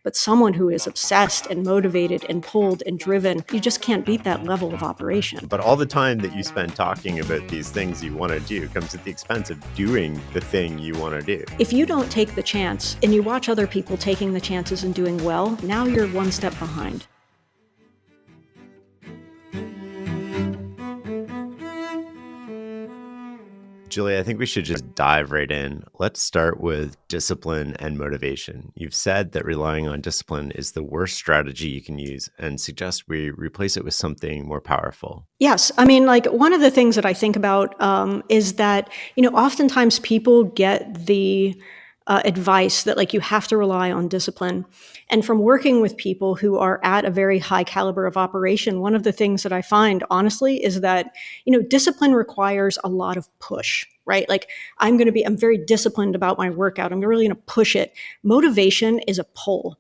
But someone who is obsessed and motivated and pulled and driven, you just can't beat that level of operation. But all the time that you spend talking about these things you want to do comes at the expense of doing the thing you want to do. If you don't take the chance and you watch other people taking the chances and doing well, now you're one step behind. Julie, I think we should just dive right in. Let's start with discipline and motivation. You've said that relying on discipline is the worst strategy you can use and suggest we replace it with something more powerful. Yes. I mean, like one of the things that I think about is that, oftentimes people get the advice that like you have to rely on discipline. And from working with people who are at a very high caliber of operation, one of the things that I find honestly is that, discipline requires a lot of push, right? Like I'm very disciplined about my workout. I'm really going to push it. Motivation is a pull.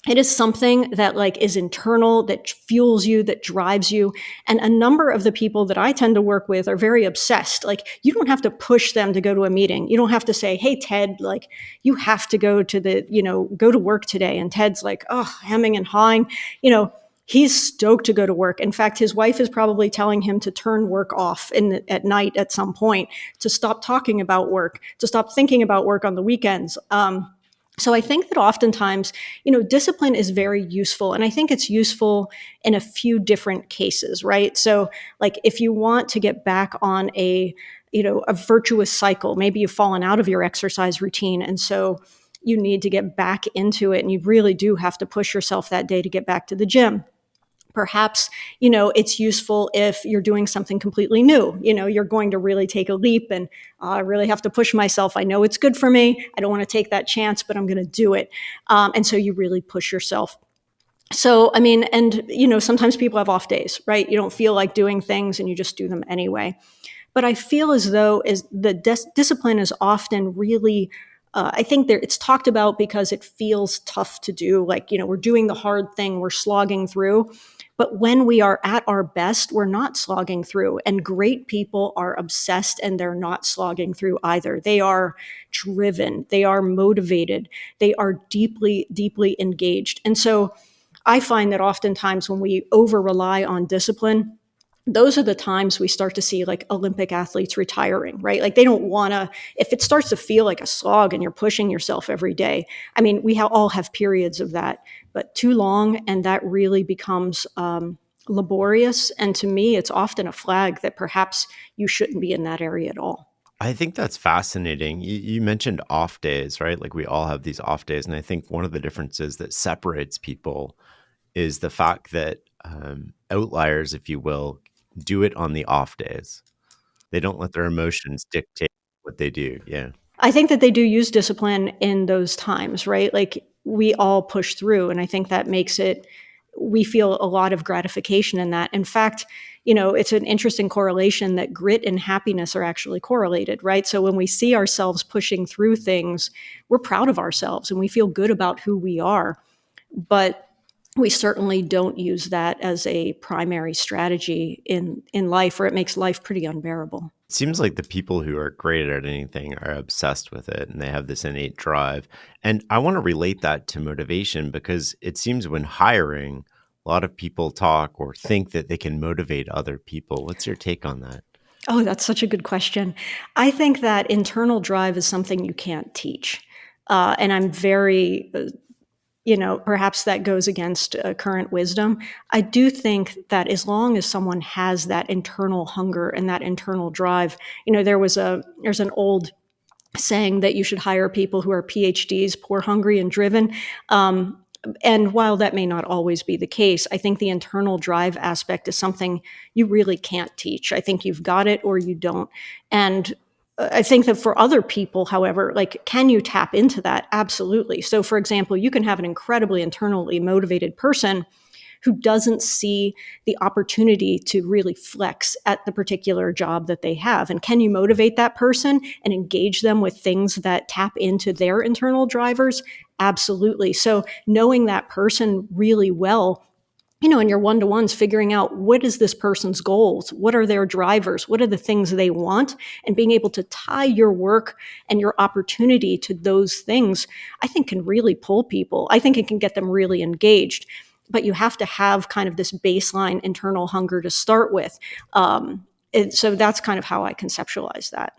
It is something that like is internal, that fuels you, that drives you. And a number of the people that I tend to work with are very obsessed. Like you don't have to push them to go to a meeting. You don't have to say, hey, Ted, like you have to go to go to work today. And Ted's like, oh, hemming and hawing, he's stoked to go to work. In fact, his wife is probably telling him to turn work off at night at some point, to stop talking about work, to stop thinking about work on the weekends. So I think that oftentimes, discipline is very useful. And I think it's useful in a few different cases, right? So like if you want to get back on a virtuous cycle, maybe you've fallen out of your exercise routine. And so you need to get back into it. And you really do have to push yourself that day to get back to the gym. Perhaps, it's useful if you're doing something completely new. You're going to really take a leap and I really have to push myself. I know it's good for me. I don't want to take that chance, but I'm going to do it. And so you really push yourself. So, I mean, and, sometimes people have off days, right? You don't feel like doing things and you just do them anyway. But I feel as though discipline is often really I think it's talked about because it feels tough to do. Like, we're doing the hard thing, we're slogging through. But when we are at our best, we're not slogging through. And great people are obsessed and they're not slogging through either. They are driven, they are motivated, they are deeply, deeply engaged. And so I find that oftentimes when we over rely on discipline, those are the times we start to see like Olympic athletes retiring, right? Like they don't want to, if it starts to feel like a slog and you're pushing yourself every day. I mean, we all have periods of that, but too long and that really becomes laborious. And to me, it's often a flag that perhaps you shouldn't be in that area at all. I think that's fascinating. You mentioned off days, right? Like we all have these off days. And I think one of the differences that separates people is the fact that outliers, if you will, do it on the off days. They don't let their emotions dictate what they do. Yeah. I think that they do use discipline in those times, right? Like we all push through. And I think that makes we feel a lot of gratification in that. In fact, it's an interesting correlation that grit and happiness are actually correlated, right? So when we see ourselves pushing through things, we're proud of ourselves and we feel good about who we are. But we certainly don't use that as a primary strategy in life, or it makes life pretty unbearable. It seems like the people who are great at anything are obsessed with it and they have this innate drive. And I want to relate that to motivation because it seems when hiring, a lot of people talk or think that they can motivate other people. What's your take on that? Oh, that's such a good question. I think that internal drive is something you can't teach. And I'm very... perhaps that goes against current wisdom. I do think that as long as someone has that internal hunger and that internal drive, there's an old saying that you should hire people who are PhDs, poor, hungry, and driven. And while that may not always be the case, I think the internal drive aspect is something you really can't teach. I think you've got it or you don't. And I think that for other people, however, like, can you tap into that? Absolutely. So, for example, you can have an incredibly internally motivated person who doesn't see the opportunity to really flex at the particular job that they have. And can you motivate that person and engage them with things that tap into their internal drivers? Absolutely. So knowing that person really well, in your one-to-ones, figuring out what is this person's goals, what are their drivers, what are the things they want, and being able to tie your work and your opportunity to those things, I think can really pull people. I think it can get them really engaged. But you have to have kind of this baseline internal hunger to start with. So that's kind of how I conceptualize that.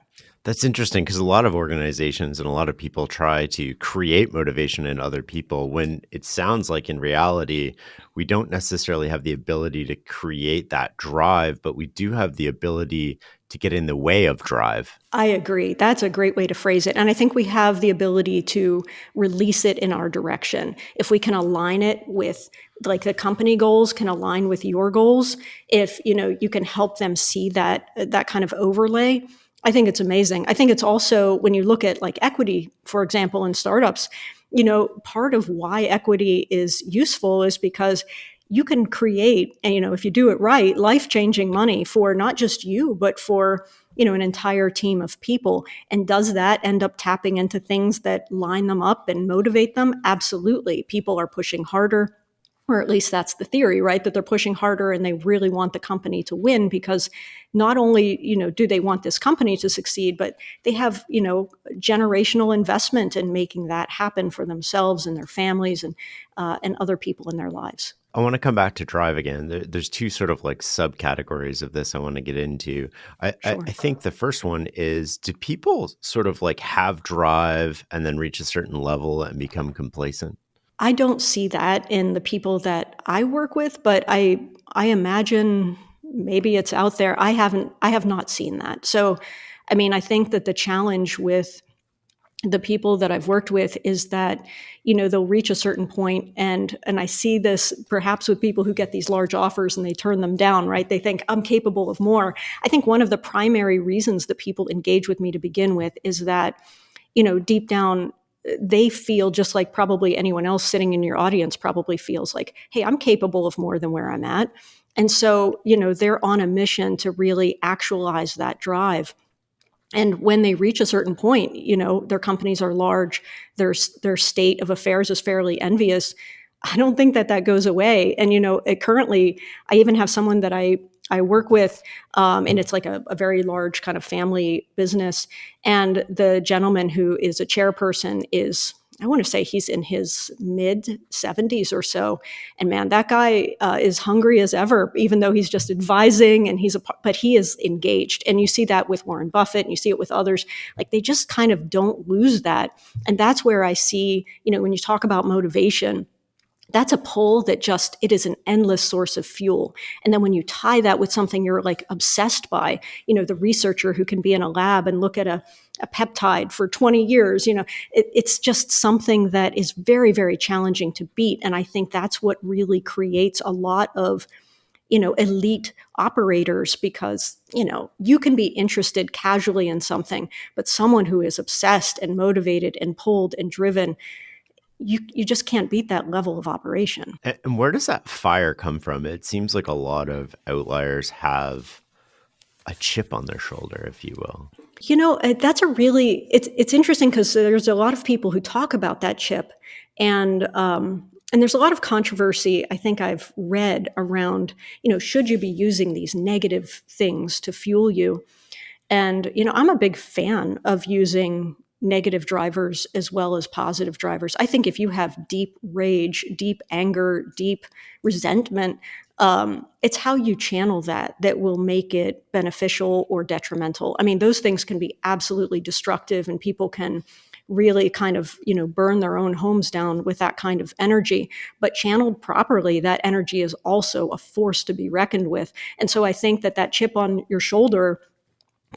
That's interesting because a lot of organizations and a lot of people try to create motivation in other people when it sounds like in reality, we don't necessarily have the ability to create that drive, but we do have the ability to get in the way of drive. I agree. That's a great way to phrase it. And I think we have the ability to release it in our direction. If we can align it with, like, the company goals can align with your goals, if, you can help them see that kind of overlay, I think it's amazing. I think it's also, when you look at like equity, for example, in startups, part of why equity is useful is because you can create, and if you do it right, life-changing money for not just you, but for an entire team of people. And does that end up tapping into things that line them up and motivate them? Absolutely. People are pushing harder, or at least that's the theory, right? That they're pushing harder and they really want the company to win, because not only, do they want this company to succeed, but they have, generational investment in making that happen for themselves and their families and other people in their lives. I want to come back to drive again. There's two sort of like subcategories of this I want to get into. I Sure. think the first one is, do people sort of like have drive and then reach a certain level and become complacent? I don't see that in the people that I work with, but I imagine maybe it's out there. I have not seen that. So, I mean, I think that the challenge with the people that I've worked with is that, they'll reach a certain point, and I see this perhaps with people who get these large offers and they turn them down, right? They think I'm capable of more. I think one of the primary reasons that people engage with me to begin with is that, deep down, they feel just like probably anyone else sitting in your audience probably feels like, hey, I'm capable of more than where I'm at. And so, they're on a mission to really actualize that drive. And when they reach a certain point, their companies are large, their state of affairs is fairly envious. I don't think that goes away. And, currently, I even have someone that I work with, and it's like a very large kind of family business. And the gentleman who is a chairperson is, I want to say he's in his mid 70s or so. And man, that guy is hungry as ever, even though he's just advising, and but he is engaged. And you see that with Warren Buffett and you see it with others. Like, they just kind of don't lose that. And that's where I see, when you talk about motivation, that's a pull that just, it is an endless source of fuel. And then when you tie that with something you're like obsessed by, the researcher who can be in a lab and look at a peptide for 20 years, it's just something that is very, very challenging to beat. And I think that's what really creates a lot of, elite operators, because, you can be interested casually in something, but someone who is obsessed and motivated and pulled and driven, you just can't beat that level of operation. And where does that fire come from? It seems like a lot of outliers have a chip on their shoulder, if you will. That's it's interesting, because there's a lot of people who talk about that chip, and there's a lot of controversy I think I've read around, should you be using these negative things to fuel you? And, I'm a big fan of using negative drivers as well as positive drivers. I think if you have deep rage, deep anger, deep resentment, it's how you channel that will make it beneficial or detrimental. I mean, those things can be absolutely destructive, and people can really kind of, burn their own homes down with that kind of energy. But channeled properly, that energy is also a force to be reckoned with. And so I think that chip on your shoulder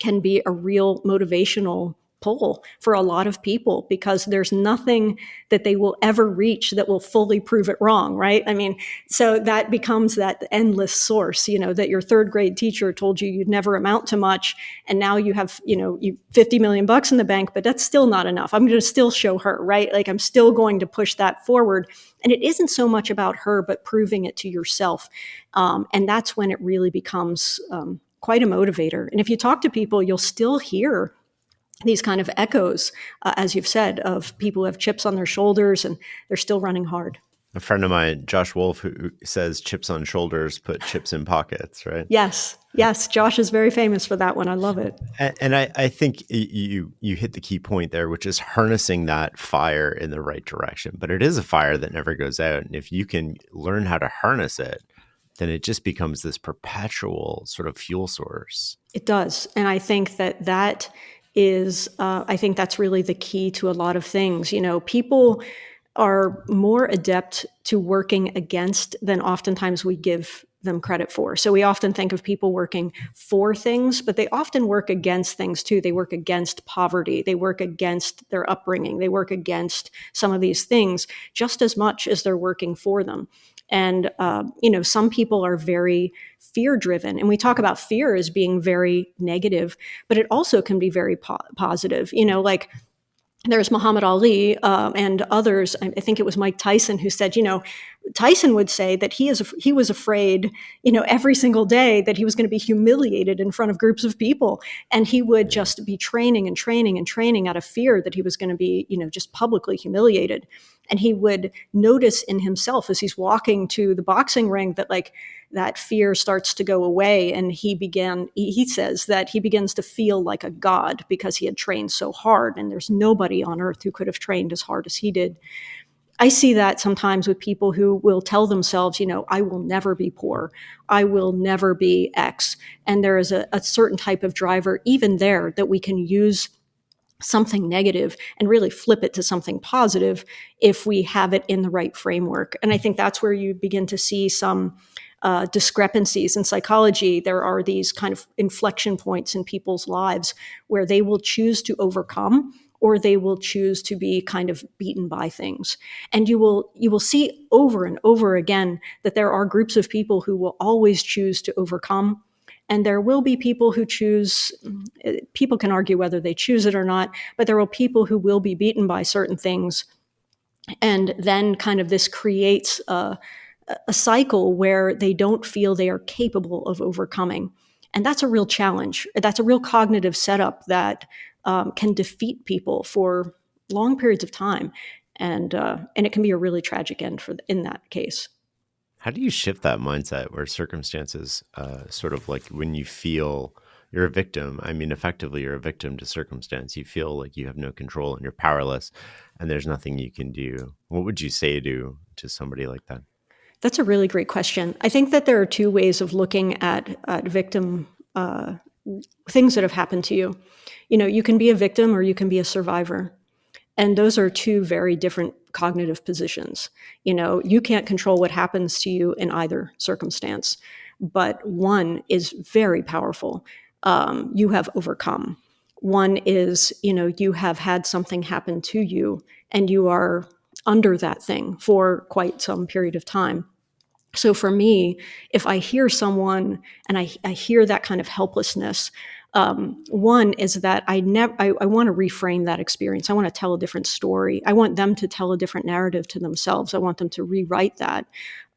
can be a real motivational pull for a lot of people, because there's nothing that they will ever reach that will fully prove it wrong, right? I mean, so that becomes that endless source, that your third grade teacher told you you'd never amount to much, and now you have, you $50 million in the bank, but that's still not enough. I'm going to still show her, right? Like, I'm still going to push that forward. And it isn't so much about her, but proving it to yourself. And that's when it really becomes quite a motivator. And if you talk to people, you'll still hear these kind of echoes, as you've said, of people who have chips on their shoulders and they're still running hard. A friend of mine, Josh Wolf, who says chips on shoulders, put chips in pockets, right? Yes, yes, Josh is very famous for that one. I love it. And I think you hit the key point there, which is harnessing that fire in the right direction. But it is a fire that never goes out. And if you can learn how to harness it, then it just becomes this perpetual sort of fuel source. It does. And I think that is, I think that's really the key to a lot of things. You know, people are more adept to working against than oftentimes we give them credit for. So we often think of people working for things, but they often work against things too. They work against poverty. They work against their upbringing. They work against some of these things just as much as they're working for them. And, you know, some people are very fear driven. And we talk about fear as being very negative, but it also can be very positive. You know, like there's Muhammad Ali and others. I think it was Mike Tyson who said, you know, Tyson would say that he was afraid, you know, every single day that he was going to be humiliated in front of groups of people. And he would just be training and training and training out of fear that he was going to be, you know, just publicly humiliated. And he would notice in himself as he's walking to the boxing ring that like that fear starts to go away. And he says that he begins to feel like a god because he had trained so hard. And there's nobody on earth who could have trained as hard as he did. I see that sometimes with people who will tell themselves, you know, I will never be poor. I will never be X. And there is a certain type of driver, even there, that we can use something negative and really flip it to something positive if we have it in the right framework. And I think that's where you begin to see some discrepancies in psychology. There are these kind of inflection points in people's lives where they will choose to overcome or they will choose to be kind of beaten by things. And you will see over and over again that there are groups of people who will always choose to overcome. And there will be people who choose, people can argue whether they choose it or not, but there will be people who will be beaten by certain things. And then kind of this creates a cycle where they don't feel they are capable of overcoming. And that's a real challenge. That's a real cognitive setup that can defeat people for long periods of time. And it can be a really tragic end in that case. How do you shift that mindset where circumstances, sort of like when you feel you're a victim? I mean, effectively, you're a victim to circumstance. You feel like you have no control and you're powerless and there's nothing you can do. What would you say to somebody like that? That's a really great question. I think that there are two ways of looking at victim things that have happened to you. You know, you can be a victim or you can be a survivor. And those are two very different cognitive positions. You know, you can't control what happens to you in either circumstance, but one is very powerful. You have overcome. One is, you know, you have had something happen to you and you are under that thing for quite some period of time. So for me, if I hear someone and I hear that kind of helplessness, one is that I want to reframe that experience. I want to tell a different story. I want them to tell a different narrative to themselves. I want them to rewrite that.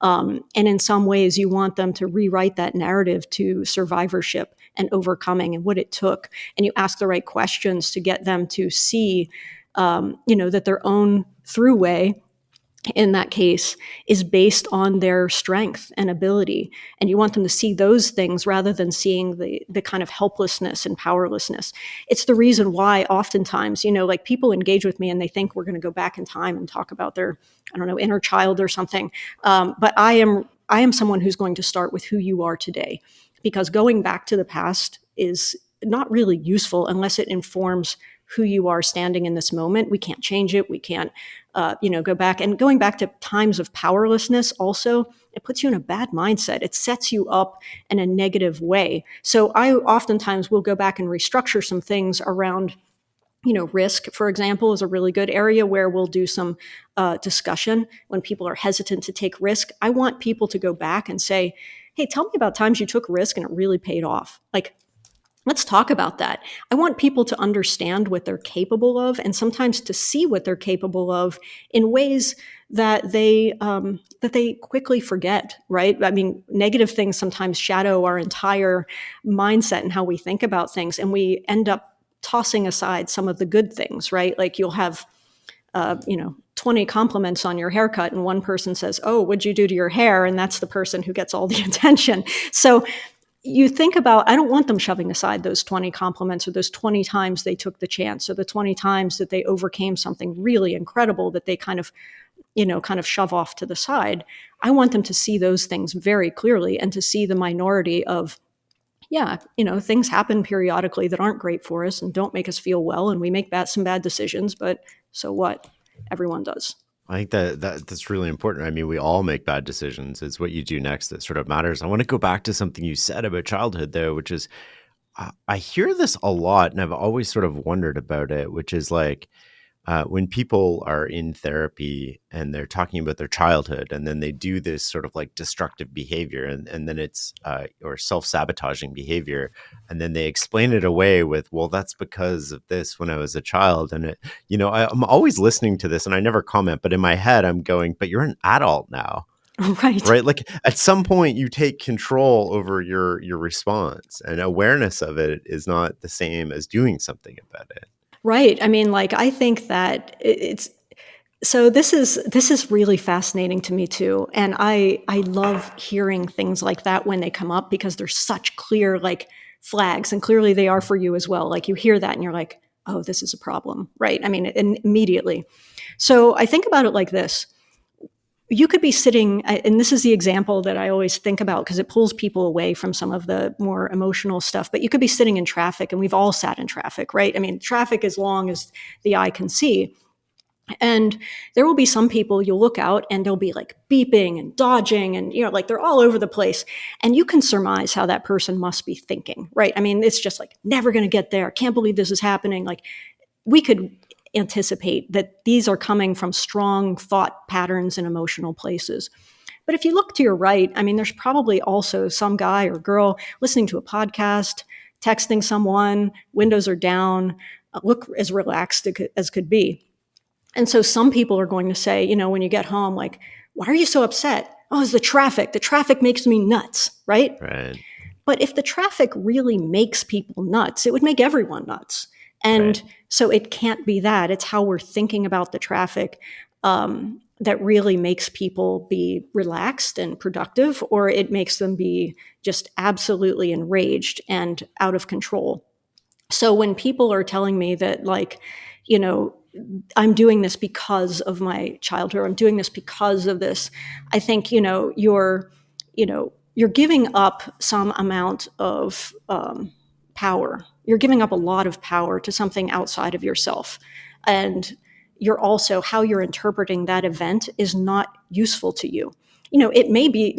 And in some ways, you want them to rewrite that narrative to survivorship and overcoming and what it took. And you ask the right questions to get them to see, you know, that their own throughway in that case is based on their strength and ability. And you want them to see those things rather than seeing the kind of helplessness and powerlessness. It's the reason why oftentimes, you know, like people engage with me and they think we're going to go back in time and talk about their, I don't know, inner child or something. But I am someone who's going to start with who you are today, because going back to the past is not really useful unless it informs who you are standing in this moment. We can't change it. We can't, go back. And going back to times of powerlessness also, it puts you in a bad mindset. It sets you up in a negative way. So I oftentimes will go back and restructure some things around, you know, risk, for example, is a really good area where we'll do some discussion when people are hesitant to take risk. I want people to go back and say, hey, tell me about times you took risk and it really paid off. Like, let's talk about that. I want people to understand what they're capable of and sometimes to see what they're capable of in ways that they quickly forget, right? I mean, negative things sometimes shadow our entire mindset and how we think about things, and we end up tossing aside some of the good things, right? Like you'll have 20 compliments on your haircut, and one person says, "Oh, what'd you do to your hair?" And that's the person who gets all the attention. So you think about, I don't want them shoving aside those 20 compliments, or those 20 times they took the chance, or the 20 times that they overcame something really incredible that they kind of shove off to the side. I want them to see those things very clearly, and to see the minority of, yeah, things happen periodically that aren't great for us and don't make us feel well, and we make some bad decisions, but so what? Everyone does. I think that's really important. I mean, we all make bad decisions. It's what you do next that sort of matters. I want to go back to something you said about childhood, though, which is I hear this a lot, and I've always sort of wondered about it, which is like, when people are in therapy and they're talking about their childhood, and then they do this sort of like destructive behavior, and then it's or self-sabotaging behavior, and then they explain it away with, well, that's because of this when I was a child. And I'm always listening to this and I never comment, but in my head I'm going, but you're an adult now. Right. Right. Like at some point you take control over your response, and awareness of it is not the same as doing something about it. Right. I mean, like, I think that it's so this is really fascinating to me too. And I love hearing things like that when they come up, because they're such clear, like, flags, and clearly they are for you as well. Like, you hear that and you're like, oh, this is a problem, right? I mean, immediately. So I think about it like this. You could be sitting, and this is the example that I always think about because it pulls people away from some of the more emotional stuff, but you could be sitting in traffic, and we've all sat in traffic, right? I mean, traffic as long as the eye can see. And there will be some people, you'll look out and they'll be like beeping and dodging, and, like, they're all over the place. And you can surmise how that person must be thinking, right? I mean, it's just like, never going to get there. Can't believe this is happening. Like, we could anticipate that these are coming from strong thought patterns and emotional places. But if you look to your right, I mean, there's probably also some guy or girl listening to a podcast, texting someone, windows are down, look as relaxed as could be. And so some people are going to say, when you get home, like, why are you so upset? Oh, it's the traffic. The traffic makes me nuts, right? Right. But if the traffic really makes people nuts, it would make everyone nuts. And Right. so it can't be that. It's how we're thinking about the traffic that really makes people be relaxed and productive, or it makes them be just absolutely enraged and out of control. So when people are telling me that, like, I'm doing this because of my childhood, I'm doing this because of this, I think, you're giving up some amount of power. You're giving up a lot of power to something outside of yourself. And you're also, how you're interpreting that event is not useful to you. There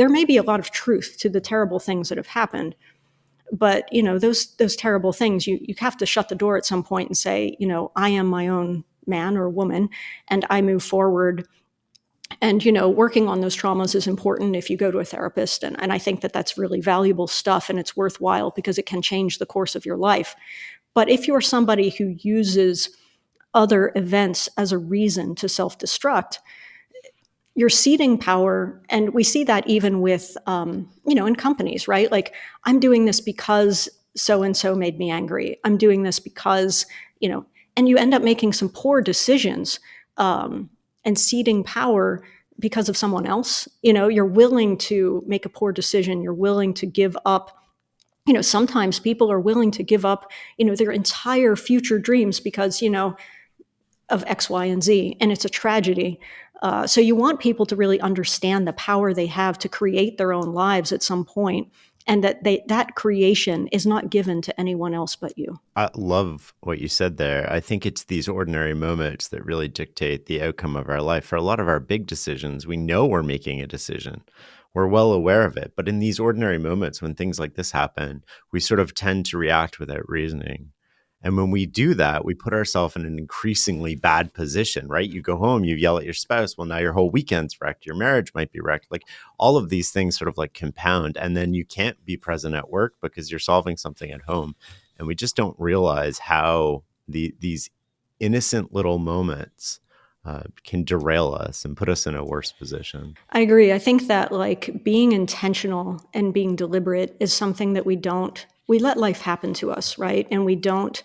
may be a lot of truth to the terrible things that have happened, but those terrible things, you have to shut the door at some point and say, I am my own man or woman, and I move forward. And working on those traumas is important if you go to a therapist, and I think that that's really valuable stuff, and it's worthwhile because it can change the course of your life. But if you're somebody who uses other events as a reason to self-destruct, you're ceding power. And we see that even with, in companies, right? Like, I'm doing this because so-and-so made me angry. I'm doing this because, and you end up making some poor decisions and ceding power because of someone else. You're willing to make a poor decision. You're willing to give up. Sometimes people are willing to give up, their entire future dreams because, of X, Y, and Z, and it's a tragedy. So you want people to really understand the power they have to create their own lives at some point, and that creation is not given to anyone else but you. I love what you said there. I think it's these ordinary moments that really dictate the outcome of our life. For a lot of our big decisions, we know we're making a decision. We're well aware of it. But in these ordinary moments, when things like this happen, we sort of tend to react without reasoning. And when we do that, we put ourselves in an increasingly bad position, right? You go home, you yell at your spouse. Well, now your whole weekend's wrecked. Your marriage might be wrecked. Like, all of these things sort of like compound. And then you can't be present at work because you're solving something at home. And we just don't realize how these innocent little moments can derail us and put us in a worse position. I agree. I think that, like, being intentional and being deliberate is something that we let life happen to us, right? And we don't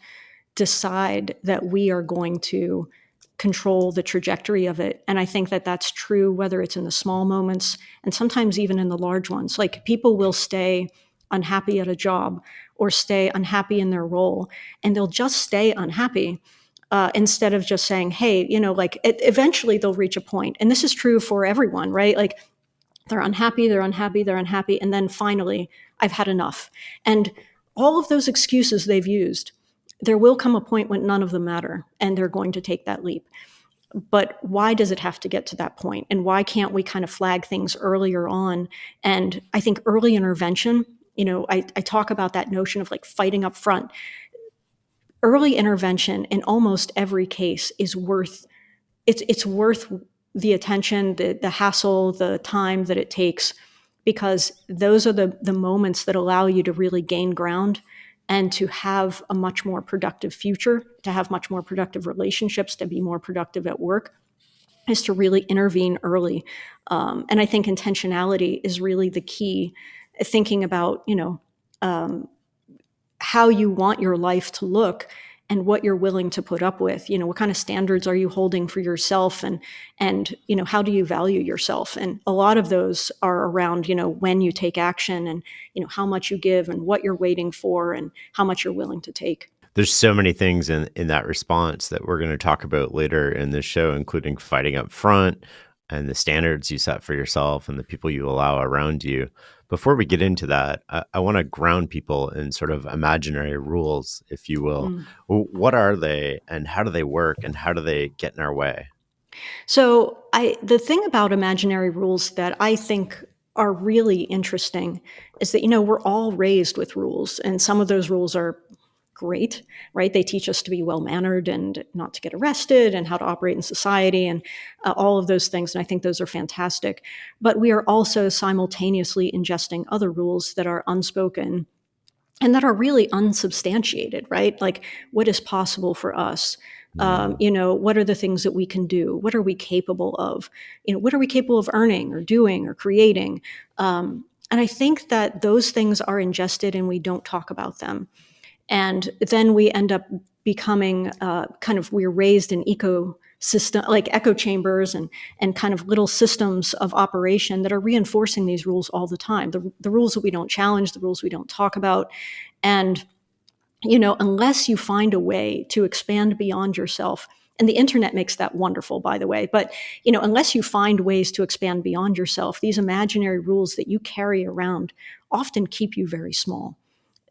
decide that we are going to control the trajectory of it. And I think that that's true whether it's in the small moments and sometimes even in the large ones. Like people will stay unhappy at a job or stay unhappy in their role, and they'll just stay unhappy instead of just saying, hey, like eventually they'll reach a point. And this is true for everyone, right? Like they're unhappy, they're unhappy, they're unhappy. And then finally, I've had enough. And all of those excuses they've used, there will come a point when none of them matter and they're going to take that leap. But why does it have to get to that point? And why can't we kind of flag things earlier on? And I think early intervention, I talk about that notion of like fighting up front. Early intervention in almost every case is worth it's worth the attention, the hassle, the time that it takes, because those are the moments that allow you to really gain ground and to have a much more productive future, to have much more productive relationships, to be more productive at work, is to really intervene early. And I think intentionality is really the key. Thinking about, how you want your life to look and what you're willing to put up with. What kind of standards are you holding for yourself, and how do you value yourself? And a lot of those are around, when you take action, and how much you give and what you're waiting for and how much you're willing to take. There's so many things in that response that we're going to talk about later in this show, including fighting up front and the standards you set for yourself and the people you allow around you. Before we get into that, I want to ground people in sort of imaginary rules, if you will. What are they, and how do they work, and how do they get in our way? So the thing about imaginary rules that I think are really interesting is that, we're all raised with rules, and some of those rules are great, right? They teach us to be well-mannered and not to get arrested and how to operate in society and all of those things. And I think those are fantastic. But we are also simultaneously ingesting other rules that are unspoken and that are really unsubstantiated, right? Like what is possible for us? What are the things that we can do? What are we capable of? What are we capable of earning or doing or creating? And I think that those things are ingested and we don't talk about them. And then we end up becoming we're raised in ecosystem, like echo chambers and kind of little systems of operation that are reinforcing these rules all the time. The rules that we don't challenge, the rules we don't talk about. And, unless you find a way to expand beyond yourself, and the internet makes that wonderful, by the way, but, unless you find ways to expand beyond yourself, these imaginary rules that you carry around often keep you very small,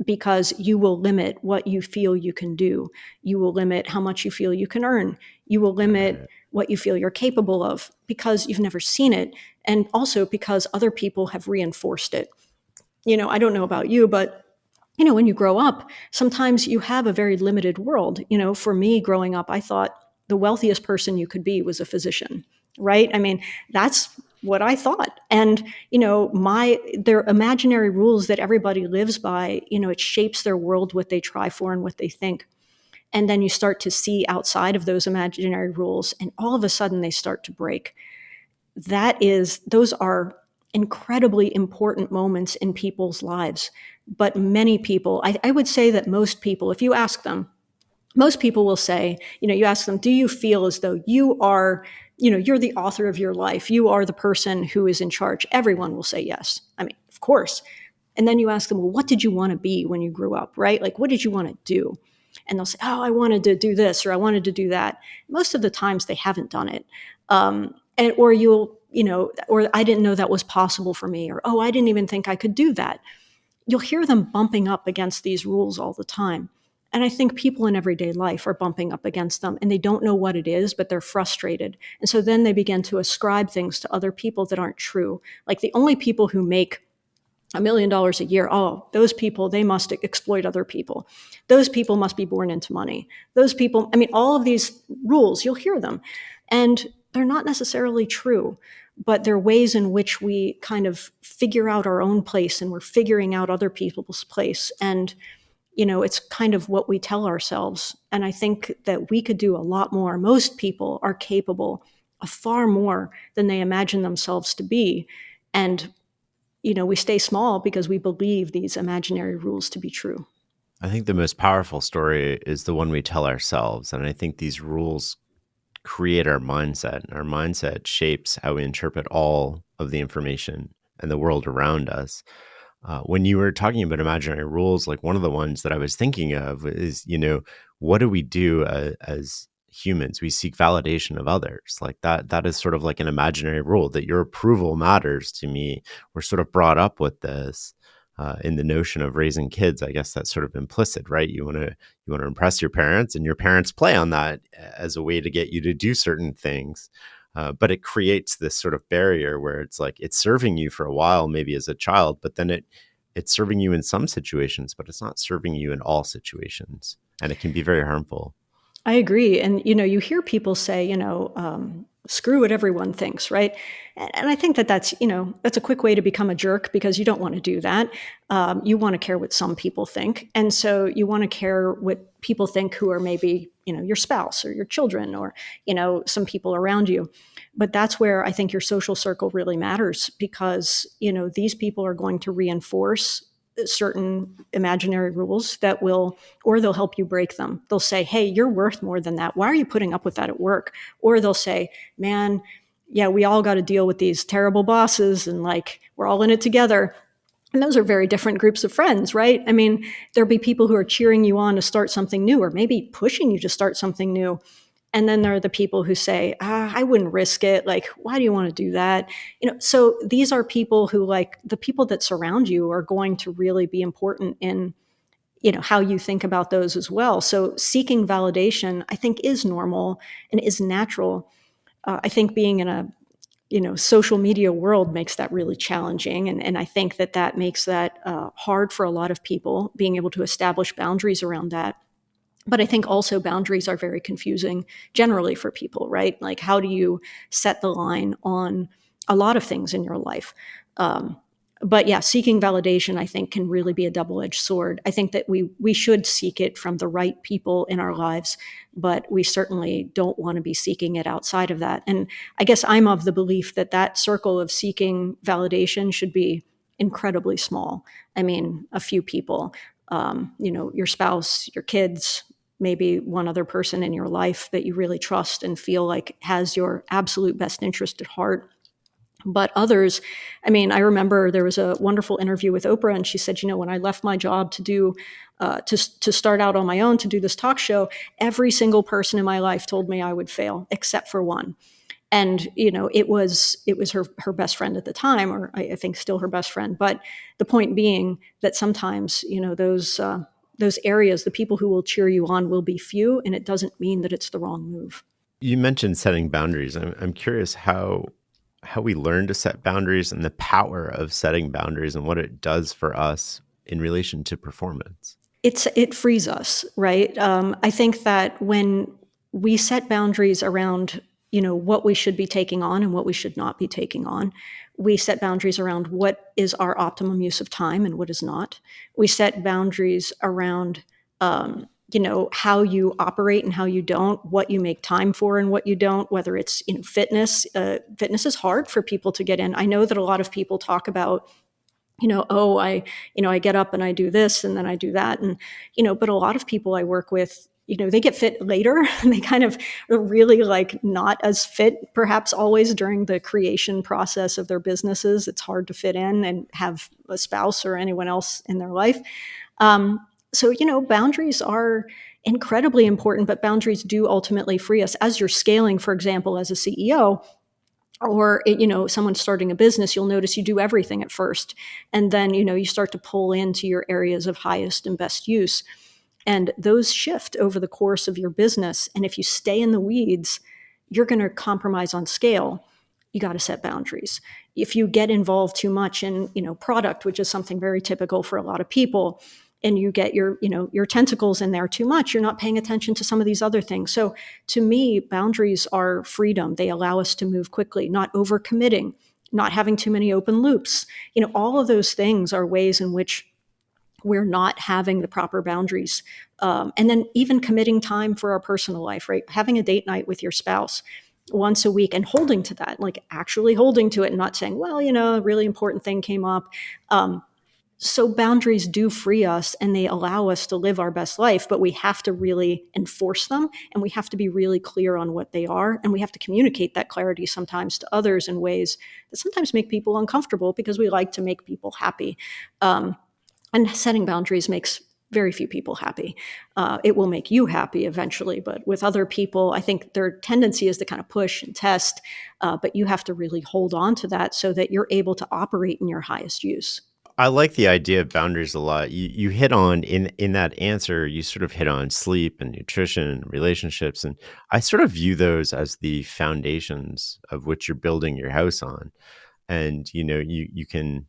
because you will limit what you feel you can do. You will limit how much you feel you can earn. You will limit what you feel you're capable of because you've never seen it, and also because other people have reinforced it. I don't know about you, but when you grow up, sometimes you have a very limited world. For me growing up, I thought the wealthiest person you could be was a physician, right? I mean, that's what I thought. And, their imaginary rules that everybody lives by, it shapes their world, what they try for and what they think. And then you start to see outside of those imaginary rules, and all of a sudden they start to break. Those are incredibly important moments in people's lives. But many people, I would say that most people, if you ask them, most people will say, you ask them, do you feel as though you are, you're the author of your life? You are the person who is in charge. Everyone will say yes. I mean, of course. And then you ask them, well, what did you want to be when you grew up, right? Like, what did you want to do? And they'll say, oh, I wanted to do this, or I wanted to do that. Most of the times they haven't done it. Or I didn't know that was possible for me, or, oh, I didn't even think I could do that. You'll hear them bumping up against these rules all the time. And I think people in everyday life are bumping up against them, and they don't know what it is, but they're frustrated. And so then they begin to ascribe things to other people that aren't true. Like the only people who make $1 million a year, oh, those people, they must exploit other people. Those people must be born into money. Those people, all of these rules, you'll hear them. And they're not necessarily true, but they're ways in which we kind of figure out our own place, and we're figuring out other people's place. And it's kind of what we tell ourselves. And I think that we could do a lot more. Most people are capable of far more than they imagine themselves to be. And, we stay small because we believe these imaginary rules to be true. I think the most powerful story is the one we tell ourselves. And I think these rules create our mindset, and our mindset shapes how we interpret all of the information and the world around us. When you were talking about imaginary rules, like one of the ones that I was thinking of is, what do we do as humans? We seek validation of others. Like that is sort of like an imaginary rule that your approval matters to me. We're sort of brought up with this. In the notion of raising kids, I guess that's sort of implicit, right? You want to impress your parents, and your parents play on that as a way to get you to do certain things. But it creates this sort of barrier where it's like it's serving you for a while, maybe as a child, but then it's serving you in some situations, but it's not serving you in all situations, and it can be very harmful. I agree. And, you hear people say, screw what everyone thinks, right? And I think that that's a quick way to become a jerk because you don't want to do that. You want to care what some people think. And so you want to care what people think who are maybe, your spouse or your children or, some people around you. But that's where I think your social circle really matters because, these people are going to reinforce certain imaginary rules that will, or they'll help you break them. They'll say, hey, you're worth more than that. Why are you putting up with that at work? Or they'll say, man, yeah, we all got to deal with these terrible bosses and like we're all in it together. And those are very different groups of friends, right? I mean, there'll be people who are cheering you on to start something new or maybe pushing you to start something new. And then there are the people who say, I wouldn't risk it. Like, why do you want to do that? So these are people who, like, the people that surround you are going to really be important in, how you think about those as well. So seeking validation, I think, is normal and is natural. I think being in a, social media world makes that really challenging. And I think that makes that hard for a lot of people, being able to establish boundaries around that. But I think also boundaries are very confusing generally for people, right? Like, how do you set the line on a lot of things in your life? But yeah, seeking validation, I think, can really be a double-edged sword. I think that we should seek it from the right people in our lives, but we certainly don't want to be seeking it outside of that. And I guess I'm of the belief that that circle of seeking validation should be incredibly small. I mean, a few people, your spouse, your kids, maybe one other person in your life that you really trust and feel like has your absolute best interest at heart. But others, I mean, I remember there was a wonderful interview with Oprah, and she said, when I left my job to do, to start out on my own to do this talk show, every single person in my life told me I would fail, except for one. And it was her best friend at the time, or I think still her best friend. But the point being that sometimes those areas, the people who will cheer you on will be few, and it doesn't mean that it's the wrong move. You mentioned setting boundaries. I'm curious how we learn to set boundaries and the power of setting boundaries and what it does for us in relation to performance. It frees us, right? I think that when we set boundaries around, what we should be taking on and what we should not be taking on, we set boundaries around what is our optimum use of time and what is not. We set boundaries around, how you operate and how you don't, what you make time for and what you don't, whether it's, fitness. Fitness is hard for people to get in. I know that a lot of people talk about, I get up and I do this and then I do that. And, but a lot of people I work with, they get fit later and they kind of are really like not as fit, perhaps always during the creation process of their businesses. It's hard to fit in and have a spouse or anyone else in their life. So, boundaries are incredibly important, but boundaries do ultimately free us. As you're scaling, for example, as a CEO, or someone's starting a business, you'll notice you do everything at first, and then you start to pull into your areas of highest and best use, and those shift over the course of your business. And if you stay in the weeds, you're going to compromise on scale. You got to set boundaries. If you get involved too much in product, which is something very typical for a lot of people, and you get your tentacles in there too much, you're not paying attention to some of these other things. So to me, boundaries are freedom. They allow us to move quickly, not overcommitting, not having too many open loops. All of those things are ways in which we're not having the proper boundaries. And then even committing time for our personal life, right? Having a date night with your spouse once a week and holding to that, like actually holding to it and not saying, well, a really important thing came up. So boundaries do free us and they allow us to live our best life, but we have to really enforce them and we have to be really clear on what they are. And we have to communicate that clarity sometimes to others in ways that sometimes make people uncomfortable because we like to make people happy. And setting boundaries makes very few people happy. It will make you happy eventually, but with other people, I think their tendency is to kind of push and test, but you have to really hold on to that so that you're able to operate in your highest use. I like the idea of boundaries a lot. You hit on in that answer, you sort of hit on sleep and nutrition and relationships. And I sort of view those as the foundations of which you're building your house on. And you can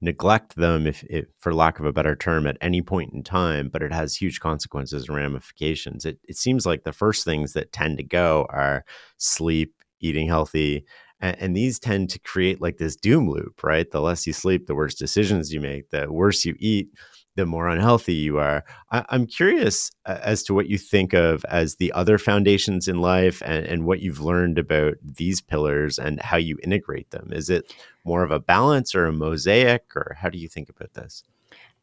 neglect them if for lack of a better term at any point in time, but it has huge consequences and ramifications. It seems like the first things that tend to go are sleep, eating healthy, and these tend to create like this doom loop, right? The less you sleep, the worse decisions you make, the worse you eat, the more unhealthy you are. I'm curious as to what you think of as the other foundations in life, and what you've learned about these pillars and how you integrate them. Is it more of a balance or a mosaic, or how do you think about this?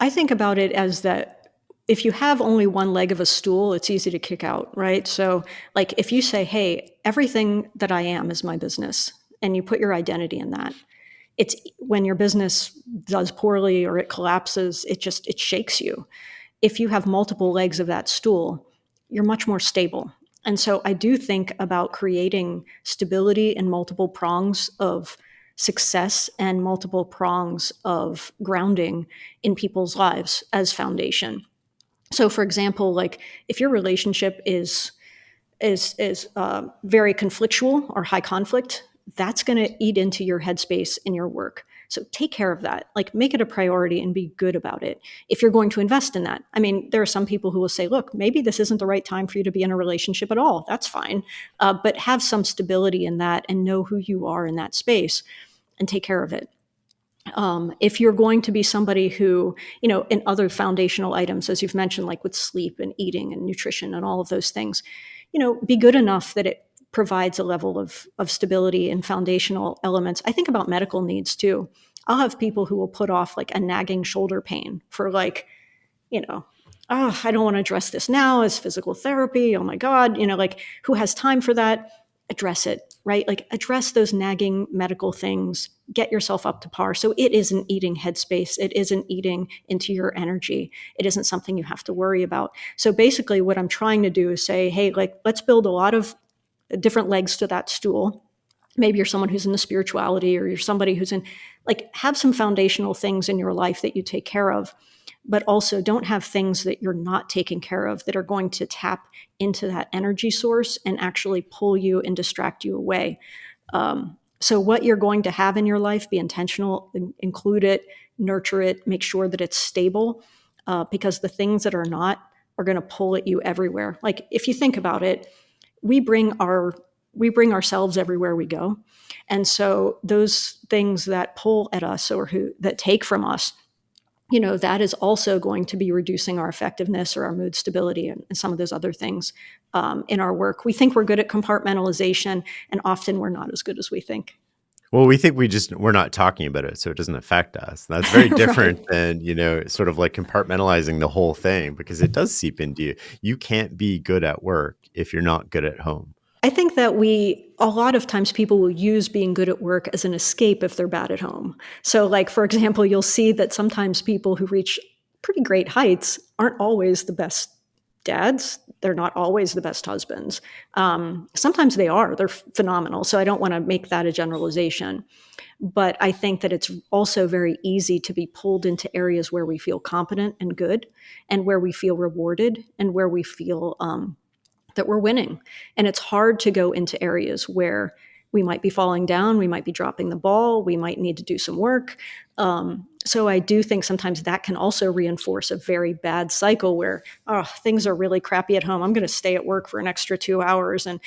I think about it as that if you have only one leg of a stool, it's easy to kick out, right? So, like, if you say, hey, everything that I am is my business, and you put your identity in that, it's when your business does poorly or it collapses, it shakes you. If you have multiple legs of that stool, you're much more stable. And so I do think about creating stability in multiple prongs of success and multiple prongs of grounding in people's lives as foundation. So, for example, like if your relationship is very conflictual or high conflict, that's going to eat into your headspace in your work. So take care of that. Like make it a priority and be good about it. If you're going to invest in that, I mean, there are some people who will say, look, maybe this isn't the right time for you to be in a relationship at all. That's fine. But have some stability in that and know who you are in that space and take care of it. If you're going to be somebody who, in other foundational items, as you've mentioned, like with sleep and eating and nutrition and all of those things, be good enough that it provides a level of stability and foundational elements. I think about medical needs too. I'll have people who will put off like a nagging shoulder pain for like, oh, I don't want to address this now as physical therapy. Oh my God, like who has time for that? Address it, right? Like address those nagging medical things, get yourself up to par. So it isn't eating headspace. It isn't eating into your energy. It isn't something you have to worry about. So basically what I'm trying to do is say, hey, like let's build a lot of different legs to that stool. Maybe you're someone who's in the spirituality or you're somebody who's in like have some foundational things in your life that you take care of, but also don't have things that you're not taking care of that are going to tap into that energy source and actually pull you and distract you away. So what you're going to have in your life, be intentional, include it, nurture it, make sure that it's stable, because the things that are not are going to pull at you everywhere. Like if you think about it, we bring ourselves everywhere we go. And so those things that pull at us or that take from us, that is also going to be reducing our effectiveness or our mood stability and some of those other things in our work. We think we're good at compartmentalization, and often we're not as good as we think. Well, we think we're not talking about it, so it doesn't affect us. That's very different Right. than, sort of like compartmentalizing the whole thing, because it does seep into you. You can't be good at work if you're not good at home. I think that a lot of times people will use being good at work as an escape if they're bad at home. So, like, for example, you'll see that sometimes people who reach pretty great heights aren't always the best dads. They're not always the best husbands. Sometimes they are. They're phenomenal. So I don't want to make that a generalization. But I think that it's also very easy to be pulled into areas where we feel competent and good and where we feel rewarded and where we feel that we're winning. And it's hard to go into areas where we might be falling down, we might be dropping the ball, we might need to do some work. So I do think sometimes that can also reinforce a very bad cycle where, oh, things are really crappy at home. I'm going to stay at work for an extra 2 hours, and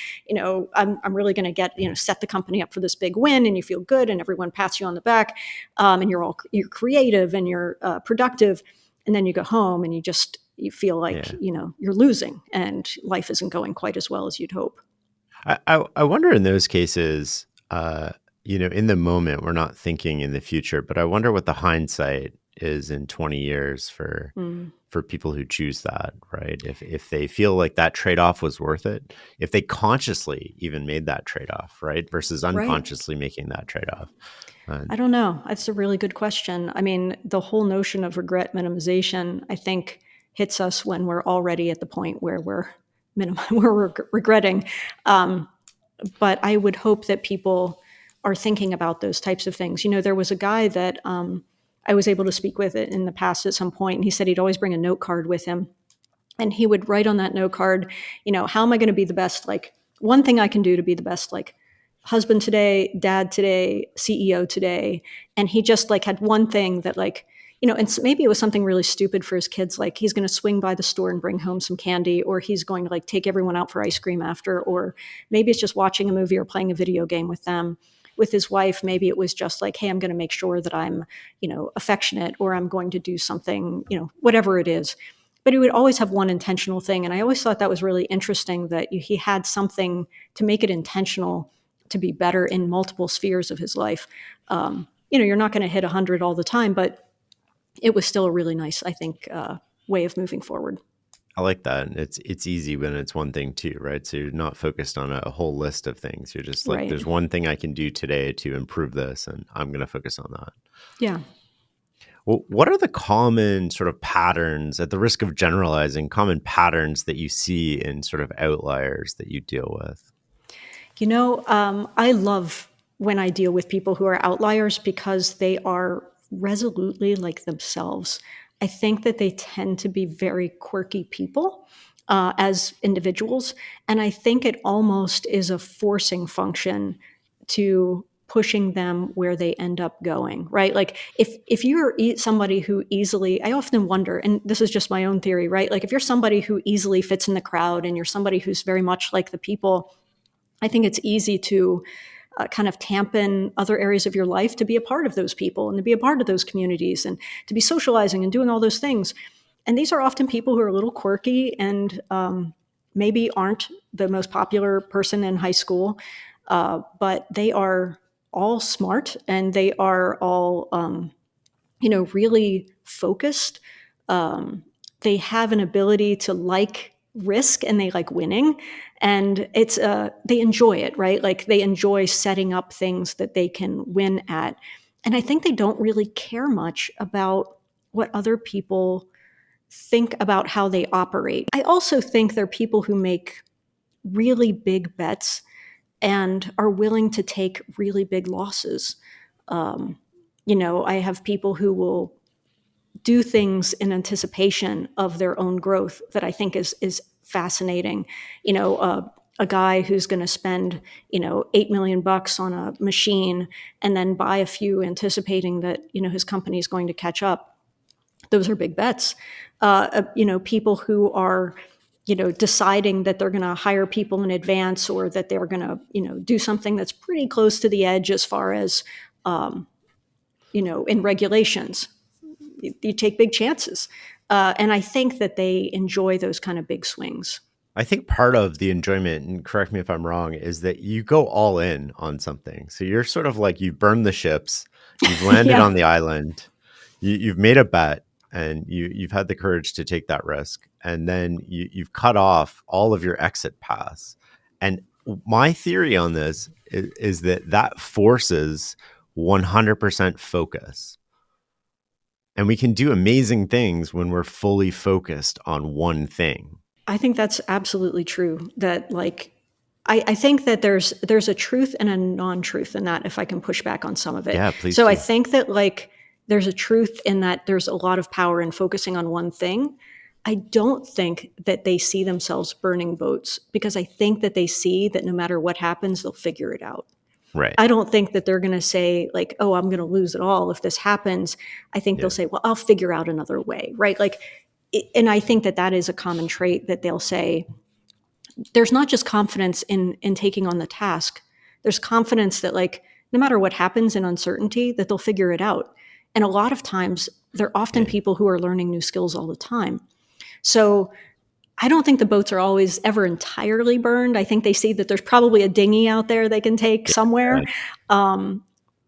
I'm really going to get set the company up for this big win, and you feel good, and everyone pats you on the back, and you're creative and you're productive, and then you go home and you feel like Yeah. you're losing and life isn't going quite as well as you'd hope. I wonder in those cases, in the moment, we're not thinking in the future, but I wonder what the hindsight is in 20 years Mm, for people who choose that, right? If they feel like that trade-off was worth it, if they consciously even made that trade-off, right? Versus right. unconsciously making that trade-off. I And don't know. That's a really good question. I mean, the whole notion of regret minimization, I think, hits us when we're already at the point where we're regretting. Um, but I would hope that people are thinking about those types of things. There was a guy that I was able to speak with in the past at some point, and he said he'd always bring a note card with him, and he would write on that note card, how am I going to be the best, like one thing I can do to be the best, like husband today, dad today, CEO today. And he just like had one thing that like, and maybe it was something really stupid for his kids, like he's going to swing by the store and bring home some candy, or he's going to like take everyone out for ice cream after, or maybe it's just watching a movie or playing a video game with them. With his wife, maybe it was just like, hey, I'm going to make sure that I'm, affectionate, or I'm going to do something, whatever it is. But he would always have one intentional thing. And I always thought that was really interesting that he had something to make it intentional to be better in multiple spheres of his life. You're not going to hit 100 all the time, but it was still a really nice, I think, way of moving forward. I like that. And it's easy when it's one thing too, right? So you're not focused on a whole list of things. You're just like, Right. there's one thing I can do today to improve this, and I'm going to focus on that. Yeah. Well, what are the common sort of patterns, at the risk of generalizing, common patterns that you see in sort of outliers that you deal with? I love when I deal with people who are outliers because they are resolutely like themselves. I think that they tend to be very quirky people as individuals. And I think it almost is a forcing function to pushing them where they end up going, right? Like if you're somebody who easily, I often wonder, and this is just my own theory, right? Like if you're somebody who easily fits in the crowd and you're somebody who's very much like the people, I think it's easy to kind of tampen other areas of your life to be a part of those people and to be a part of those communities and to be socializing and doing all those things. And these are often people who are a little quirky and maybe aren't the most popular person in high school, but they are all smart and they are all, really focused. They have an ability to like risk and they like winning, and they enjoy it, right? Like they enjoy setting up things that they can win at, and I think they don't really care much about what other people think about how they operate. I also think they're people who make really big bets and are willing to take really big losses. um, I have people who will do things in anticipation of their own growth that I think is fascinating. A guy who's going to spend, $8 million on a machine and then buy a few, anticipating that his company is going to catch up. Those are big bets. People who are deciding that they're going to hire people in advance, or that they're going to do something that's pretty close to the edge as far as in regulations. You take big chances. And I think that they enjoy those kind of big swings. I think part of the enjoyment, and correct me if I'm wrong, is that you go all in on something. So you're sort of like, you've burned the ships, you've landed Yeah. on the island, you've made a bet, and you've had the courage to take that risk. And then you've cut off all of your exit paths. And my theory on this is that that forces 100% focus. And we can do amazing things when we're fully focused on one thing. I think that's absolutely true. That like I think that there's a truth and a non-truth in that, if I can push back on some of it. Yeah, please So I do. think that like there's a truth in that there's a lot of power in focusing on one thing. I don't think that they see themselves burning boats, because I think that they see that no matter what happens, they'll figure it out. Right. I don't think that they're going to say like, "Oh, I'm going to lose it all if this happens." I think they'll Yeah. say, "Well, I'll figure out another way," right? Like, and I think that that is a common trait, that they'll say. There's not just confidence in taking on the task. There's confidence that like no matter what happens in uncertainty, that they'll figure it out. And a lot of times, they're often Yeah. people who are learning new skills all the time. So I don't think the boats are always ever entirely burned. I think they see that there's probably a dinghy out there they can take somewhere. Um,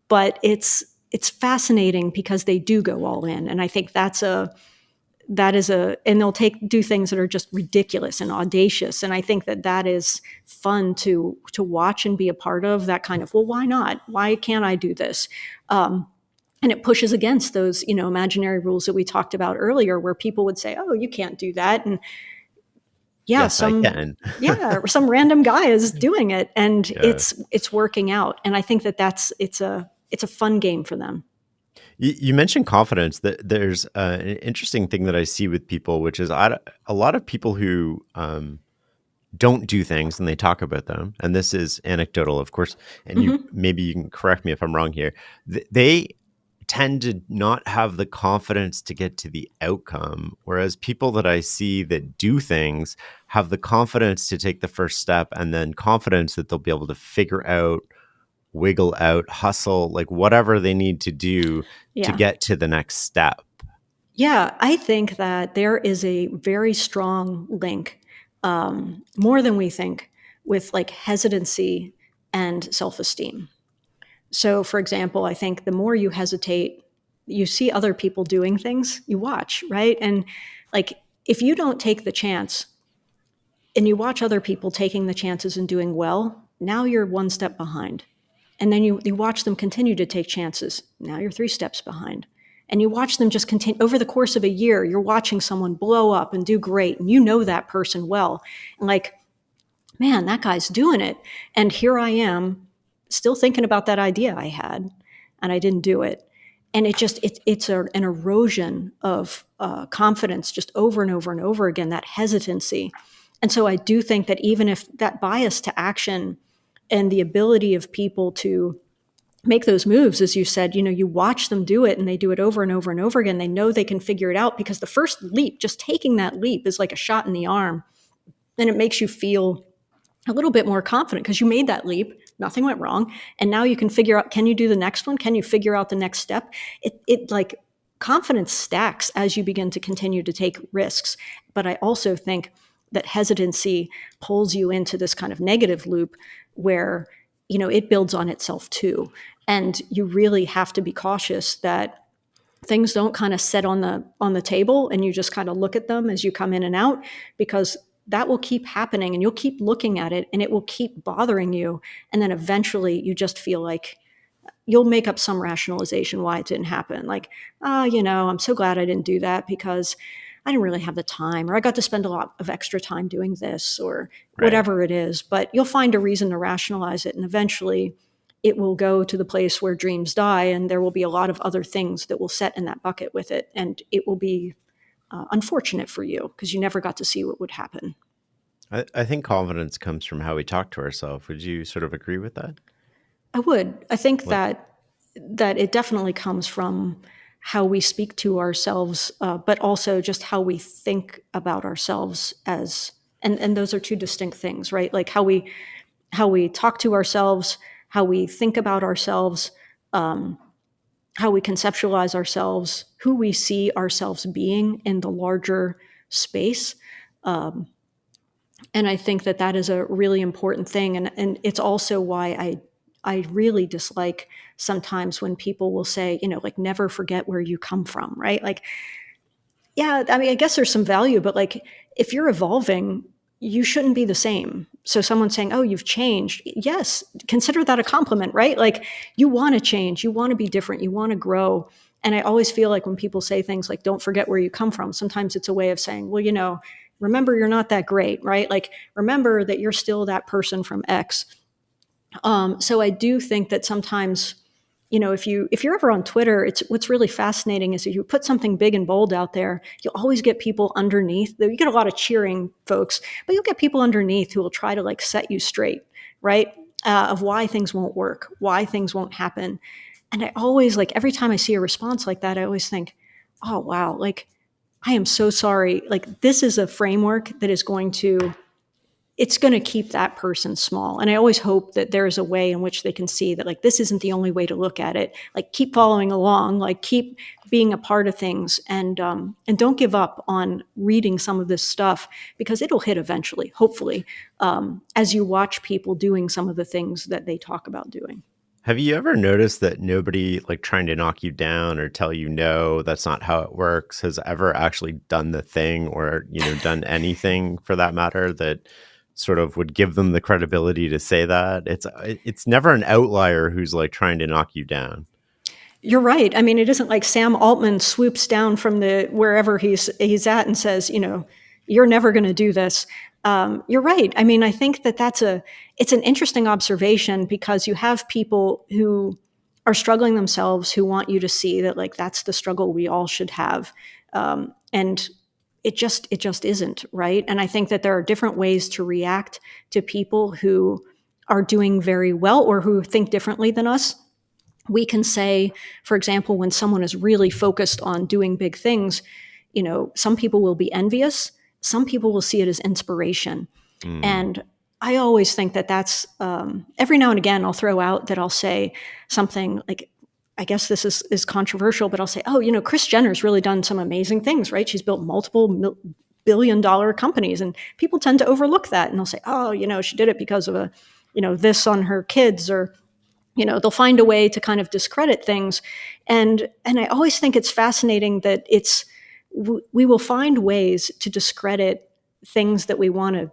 but it's fascinating because they do go all in, and I think and they'll do things that are just ridiculous and audacious, and I think that is fun to watch and be a part of. That kind of, well, why not? Why can't I do this? And it pushes against those, imaginary rules that we talked about earlier, where people would say, "Oh, you can't do that," and yeah, Yes, I can. some random guy is doing it, and Yeah. it's working out. And I think it's a fun game for them. You mentioned confidence. That there's an interesting thing that I see with people, which is a lot of people who don't do things and they talk about them. And this is anecdotal, of course. And Hmm. maybe you can correct me if I'm wrong here. They tend to not have the confidence to get to the outcome, whereas people that I see that do things have the confidence to take the first step, and then confidence that they'll be able to figure out, wiggle out, hustle, like whatever they need to do to Yeah. get to the next step. Yeah, I think that there is a very strong link, more than we think, with like hesitancy and self-esteem. So, for example, I think the more you hesitate, you see other people doing things, you watch, right? And like, if you don't take the chance and you watch other people taking the chances and doing well, now you're one step behind. And then you watch them continue to take chances. Now you're three steps behind. And you watch them just continue over the course of a year. You're watching someone blow up and do great, and you know that person well. And like, man, that guy's doing it. And here I am still thinking about that idea I had, and I didn't do it. And it's an erosion of confidence just over and over and over again, that hesitancy. And so I do think that even if that bias to action and the ability of people to make those moves, as you said, you watch them do it and they do it over and over and over again. They know they can figure it out because the first leap, just taking that leap, is like a shot in the arm. And it makes you feel a little bit more confident because you made that leap, nothing went wrong, and now you can figure out, can you do the next one? Can you figure out the next step? It like, confidence stacks as you begin to continue to take risks. But I also think that hesitancy pulls you into this kind of negative loop where it builds on itself too, and you really have to be cautious that things don't kind of set on the table and you just kind of look at them as you come in and out, because that will keep happening and you'll keep looking at it and it will keep bothering you. And then eventually you just feel like you'll make up some rationalization why it didn't happen. Like, oh, I'm so glad I didn't do that because I didn't really have the time, or I got to spend a lot of extra time doing this, or Right. whatever it is. But you'll find a reason to rationalize it. And eventually it will go to the place where dreams die. And there will be a lot of other things that will set in that bucket with it. And it will be unfortunate for you because you never got to see what would happen. I think confidence comes from how we talk to ourselves. Would you sort of agree with that? I would. I think Like, that it definitely comes from how we speak to ourselves, but also just how we think about ourselves as, and those are two distinct things, right? Like how we talk to ourselves, how we think about ourselves, um, how we conceptualize ourselves, who we see ourselves being in the larger space. Um, and I think that is a really important thing, and it's also why I really dislike sometimes when people will say, like, never forget where you come from, right? Like, yeah, I mean, I guess there's some value, but like, if you're evolving, you shouldn't be the same. So someone saying, "Oh, you've changed," yes, consider that a compliment, right? Like, you want to change, you want to be different, you want to grow. And I always feel like when people say things like, "Don't forget where you come from," sometimes it's a way of saying, well, remember you're not that great, right? Like, remember that you're still that person from X. So I do think that sometimes, if you're ever on Twitter, it's what's really fascinating is that you put something big and bold out there, you'll always get people underneath. You get a lot of cheering folks, but you'll get people underneath who will try to like set you straight, right? Of why things won't work, why things won't happen. And I always, like, every time I see a response like that, I always think, oh wow, like, I am so sorry. Like, this is a framework that is going to it's going to keep that person small. And I always hope that there is a way in which they can see that, like, this isn't the only way to look at it. Like, keep following along, like, keep being a part of things, and don't give up on reading some of this stuff, because it'll hit eventually, hopefully, as you watch people doing some of the things that they talk about doing. Have you ever noticed that nobody like trying to knock you down or tell you no, that's not how it works, has ever actually done the thing or, done anything for that matter that sort of would give them the credibility to say that? It's never an outlier who's like trying to knock you down. You're right. I mean, it isn't like Sam Altman swoops down from the wherever he's at and says, you're never going to do this. You're right. I mean, I think that it's an interesting observation, because you have people who are struggling themselves who want you to see that, like, that's the struggle we all should have, and it just isn't, right. And I think that there are different ways to react to people who are doing very well or who think differently than us. We can say, for example, when someone is really focused on doing big things, some people will be envious. Some people will see it as inspiration. Mm. And I always think that that's, every now and again, I'll throw out that I'll say something like, I guess this is controversial, but I'll say, oh, Kris Jenner's really done some amazing things, right? She's built multiple billion-dollar companies, and people tend to overlook that. And they'll say, oh, she did it because of this on her kids, or they'll find a way to kind of discredit things. And I always think it's fascinating that we will find ways to discredit things that we want to,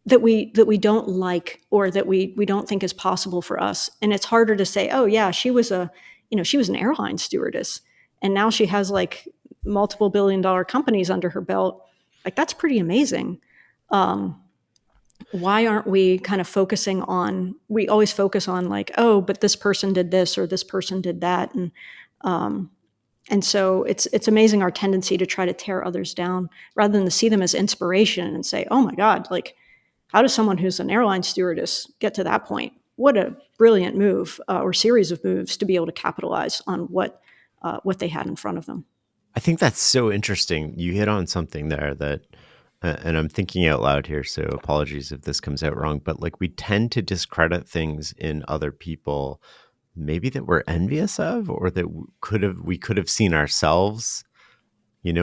that we don't like, or that we don't think is possible for us. And it's harder to say, oh yeah, she was an airline stewardess, and now she has like multiple billion-dollar companies under her belt. Like, that's pretty amazing. Why aren't we kind of focusing on, we always focus on like, oh, but this person did this or this person did that. And so it's amazing our tendency to try to tear others down rather than to see them as inspiration and say, oh my God, like, how does someone who's an airline stewardess get to that point? What a brilliant move, or series of moves to be able to capitalize on what they had in front of them. I think that's so interesting. You hit on something there that, and I'm thinking out loud here, so apologies if this comes out wrong, but like we tend to discredit things in other people, maybe that we're envious of, or that we could have seen ourselves,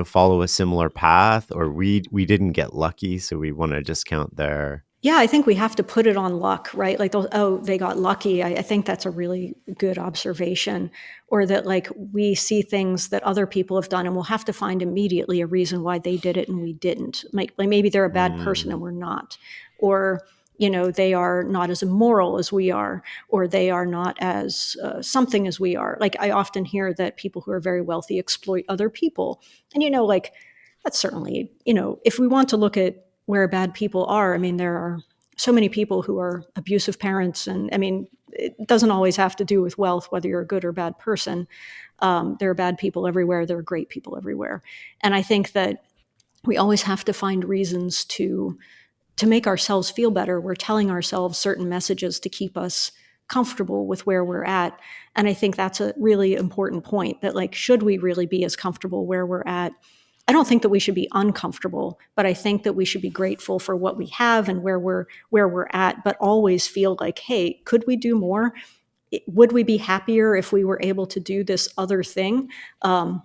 follow a similar path, or we didn't get lucky, so we want to discount their. Yeah, I think we have to put it on luck, right? Like, they got lucky. I think that's a really good observation. Or that, like, we see things that other people have done, and we'll have to find immediately a reason why they did it and we didn't. Like maybe they're a bad person and we're not. Or, they are not as immoral as we are, or they are not as something as we are. Like, I often hear that people who are very wealthy exploit other people. And, like, that's certainly, if we want to look at where bad people are, I mean, there are so many people who are abusive parents. And I mean, it doesn't always have to do with wealth, whether you're a good or bad person. There are bad people everywhere. There are great people everywhere. And I think that we always have to find reasons to make ourselves feel better. We're telling ourselves certain messages to keep us comfortable with where we're at. And I think that's a really important point, that, like, should we really be as comfortable where we're at? I don't think that we should be uncomfortable, but I think that we should be grateful for what we have and where we're at, but always feel like, hey, could we do more? Would we be happier if we were able to do this other thing? And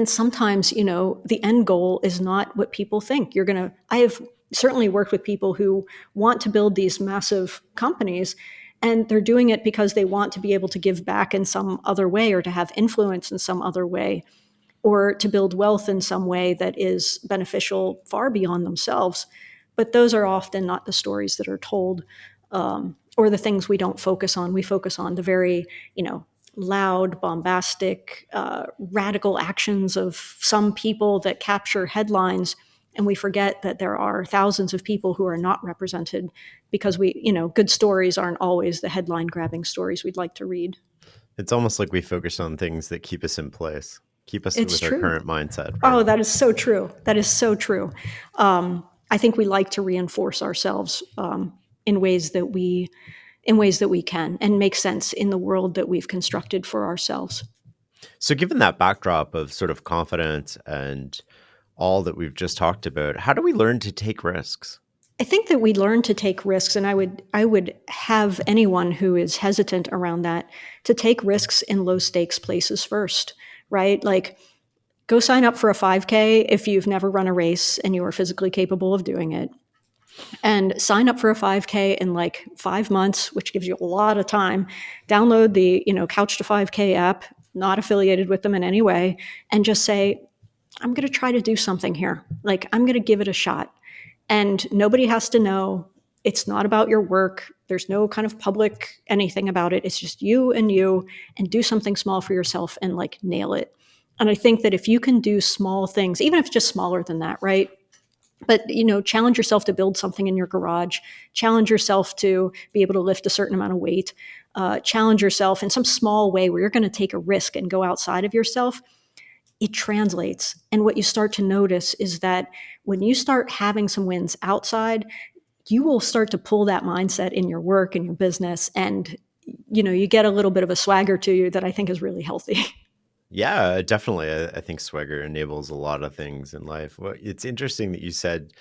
sometimes, the end goal is not what people think. I have certainly worked with people who want to build these massive companies, and they're doing it because they want to be able to give back in some other way, or to have influence in some other way, or to build wealth in some way that is beneficial far beyond themselves. But those are often not the stories that are told, or the things we don't focus on. We focus on the very, loud, bombastic, radical actions of some people that capture headlines. And we forget that there are thousands of people who are not represented, because good stories aren't always the headline grabbing stories we'd like to read. It's almost like we focus on things that keep us in place, keep us It's with our true. current mindset, right? Oh, that is so true. That is so true. I think we like to reinforce ourselves in ways that we can, and make sense in the world that we've constructed for ourselves. So given that backdrop of sort of confidence and all that we've just talked about, how do we learn to take risks? I think that we learn to take risks, and I would have anyone who is hesitant around that to take risks in low stakes places first, right? Like go sign up for a 5K if you've never run a race and you are physically capable of doing it. And sign up for a 5K in like 5 months, which gives you a lot of time. Download the, Couch to 5K app, not affiliated with them in any way, and just say, I'm going to try to do something here. Like, I'm going to give it a shot. And nobody has to know. It's not about your work. There's no kind of public anything about it. It's just you, and do something small for yourself and like nail it. And I think that if you can do small things, even if it's just smaller than that, right? But challenge yourself to build something in your garage, challenge yourself to be able to lift a certain amount of weight, challenge yourself in some small way where you're going to take a risk and go outside of yourself. It translates. And what you start to notice is that when you start having some wins outside, you will start to pull that mindset in your work and your business. And, you get a little bit of a swagger to you that I think is really healthy. Yeah, definitely. I think swagger enables a lot of things in life. Well, it's interesting that you said,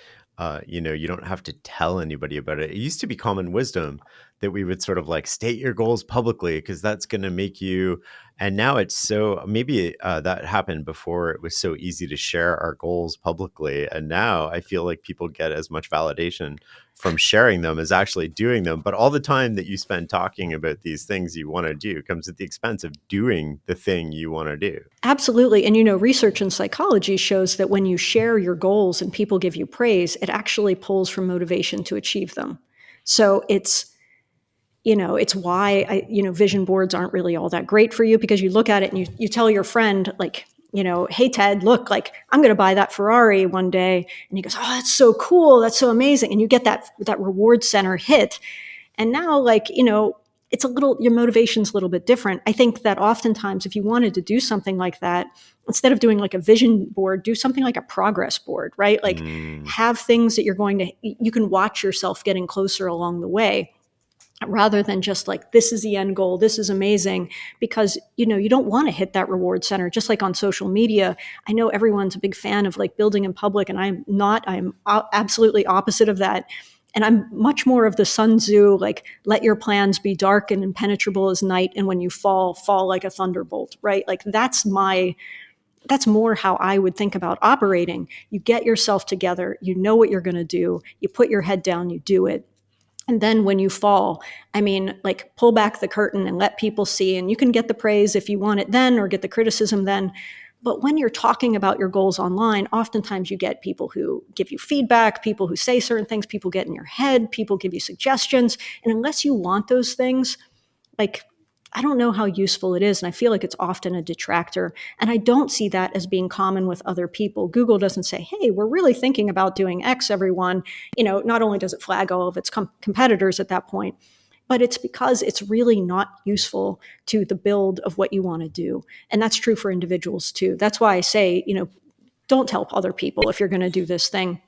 you don't have to tell anybody about it. It used to be common wisdom that we would sort of like state your goals publicly because that's going to make you. And now it's so maybe that happened before it was so easy to share our goals publicly. And now I feel like people get as much validation from sharing them as actually doing them. But all the time that you spend talking about these things you want to do comes at the expense of doing the thing you want to do. Absolutely. And research in psychology shows that when you share your goals and people give you praise, it actually pulls from motivation to achieve them. So it's why vision boards aren't really all that great for you, because you look at it and you tell your friend, like, hey, Ted, look, like I'm going to buy that Ferrari one day. And he goes, oh, that's so cool. That's so amazing. And you get that reward center hit. And now, like, it's your motivation's a little bit different. I think that oftentimes if you wanted to do something like that, instead of doing like a vision board, do something like a progress board, right? Like have things that you can watch yourself getting closer along the way, rather than just like, this is the end goal, this is amazing, because you don't want to hit that reward center. Just like on social media, I know everyone's a big fan of like building in public, and I'm not. I'm absolutely opposite of that. And I'm much more of the Sun Tzu, like, let your plans be dark and impenetrable as night, and when you fall like a thunderbolt, right? Like that's more how I would think about operating. You get yourself together, you know what you're going to do, you put your head down, you do it. And then when you fall, I mean, like, pull back the curtain and let people see. And you can get the praise if you want it then, or get the criticism then. But when you're talking about your goals online, oftentimes you get people who give you feedback, people who say certain things, people get in your head, people give you suggestions. And unless you want those things, like, I don't know how useful it is. And I feel like it's often a detractor. And I don't see that as being common with other people. Google doesn't say, hey, we're really thinking about doing X, everyone. Not only does it flag all of its competitors at that point, but it's because it's really not useful to the build of what you want to do. And that's true for individuals too. That's why I say, don't tell other people if you're going to do this thing.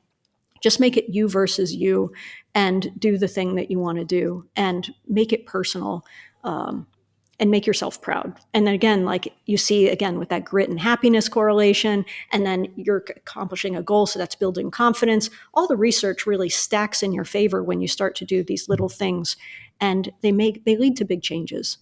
Just make it you versus you, and do the thing that you want to do, and make it personal. And make yourself proud. And then again, like you see again with that grit and happiness correlation, and then you're accomplishing a goal. So that's building confidence. All the research really stacks in your favor when you start to do these little things, and they lead to big changes.